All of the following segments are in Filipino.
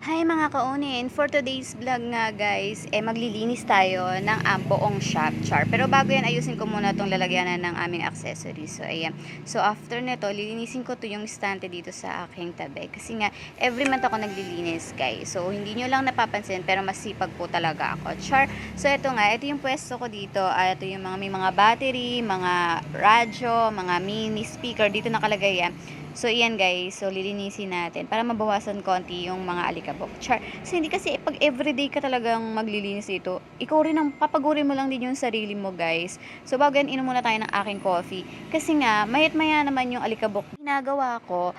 Hi mga kaunin! For today's vlog nga guys, maglilinis tayo ng buong shop char. Pero bago yan, ayusin ko muna itong lalagyanan ng aming accessories. So ayan. So after nito, lilinisin ko to yung stante dito sa aking tabi. Kasi nga, every month ako naglilinis guys. So hindi nyo lang napapansin, pero masipag po talaga ako char. So ito nga, ito yung pwesto ko dito. Ito yung may mga battery, mga radyo, mga mini speaker. Dito nakalagay yan. So, iyan guys. So, lilinisin natin para mabawasan konti yung mga alikabok. Char. So, hindi kasi pag everyday ka talagang maglilinis dito, ikaw rin ang papagurin mo lang din yung sarili mo guys. So, bago yan, inom muna tayo ng aking coffee. Kasi nga, mayat maya naman yung alikabok. Ginagawa ko,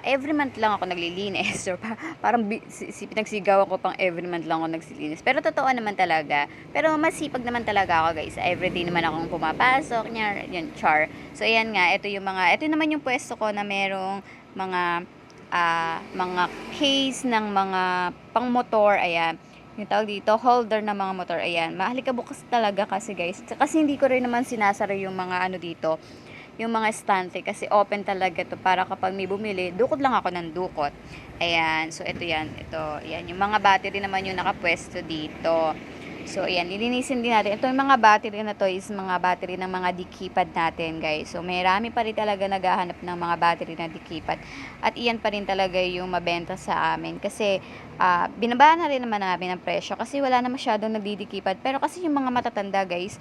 every month lang ako naglilinis. So, parang pinagsigawan ko pang every month lang ako naglilinis. Pero totoo naman talaga. Pero masipag naman talaga ako guys. Everyday naman akong pumapasok. Yan, char. So, ayan nga. Ito naman yung pwesto ko na merong mga case ng mga pang-motor. Ayan. Yung tawag dito, holder ng mga motor. Ayan. Mahalikabok kasi talaga kasi guys. Kasi hindi ko rin naman sinasara yung mga ano dito, yung mga estante kasi open talaga to para kapag may bumili, dukot lang ako ng dukot. Ayan, so ito yan, yan, yung mga battery naman yung nakapwesto dito. So ayan, lilinisin din natin. Ito yung mga battery na to is mga battery ng mga dikipad natin guys. So marami pa rin talaga naghahanap ng mga battery na dikipad. At iyan pa rin talaga yung mabenta sa amin. Kasi binabaan na rin naman namin ang presyo kasi wala na masyadong nagdidikipad. Pero kasi yung mga matatanda guys,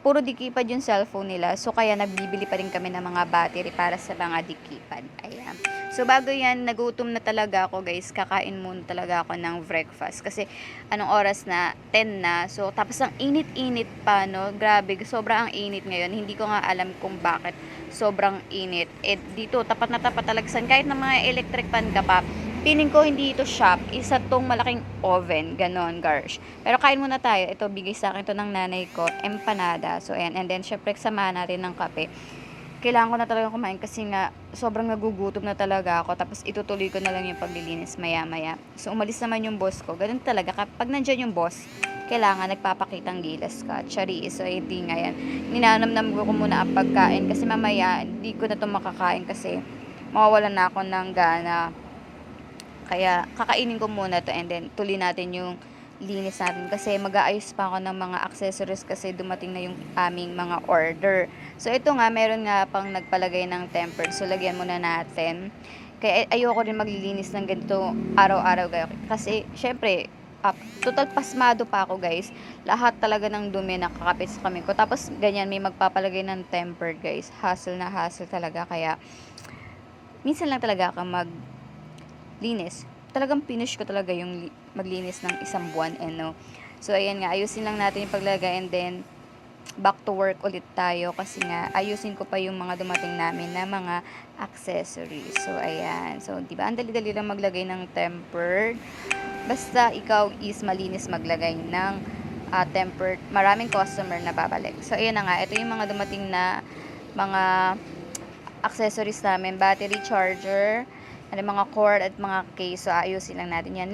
puro dikipad yung cellphone nila. So, kaya nagbibili pa rin kami ng mga battery para sa mga dikipad. Ayan. So, bago yan, nagutom na talaga ako, guys. Kakain muna talaga ako ng breakfast. Kasi, anong oras na? 10 na. So, tapos ang init-init pa, no? Grabe, sobrang ang init ngayon. Hindi ko nga alam kung bakit sobrang init. Dito, tapat na tapat talaga. Kahit na mga electric pan ka pa, piling ko hindi ito shop, isa tong malaking oven, ganon, gosh. Pero kain muna tayo. Ito, bigay sa akin to ng nanay ko, empanada. So, ayan. And then, syempre, samahan natin ng kape. Kailangan ko na talaga kumain kasi nga, sobrang nagugutom na talaga ako. Tapos, itutuloy ko na lang yung paglilinis maya-maya. So, umalis naman yung boss ko. Ganun talaga. Kapag nandyan yung boss, kailangan nagpapakitang gilas ka. Chari, so hindi nga yan. Ninanamnam ko muna ang pagkain kasi mamaya, hindi ko na to makakain kasi mawawalan na ako ng gana. Kaya kakainin ko muna to and then tuloy natin yung linis natin kasi mag-aayos pa ako ng mga accessories kasi dumating na yung aming mga order. So ito nga, meron nga pang nagpalagay ng tempered. So lagyan muna natin. Kaya ayoko rin maglilinis ng ganito araw-araw kasi syempre total pasmado pa ako guys. Lahat talaga ng dumi nakakapit sa kamay ko. Tapos ganyan may magpapalagay ng tempered guys. Hassle na hassle talaga kaya minsan lang talaga ako linis. Talagang finish ko talaga yung maglinis ng isang buwan, no. So ayan nga, ayusin lang natin yung paglagay and then back to work ulit tayo kasi nga ayusin ko pa yung mga dumating namin na mga accessories. So ayan. So 'di ba? Ang dali-dali lang maglagay ng tempered. Basta ikaw is malinis maglagay ng tempered. Maraming customer na babalik. So ayan na nga, ito yung mga dumating na mga accessories namin, battery charger, mga cord at mga case. So ayusin lang natin yan.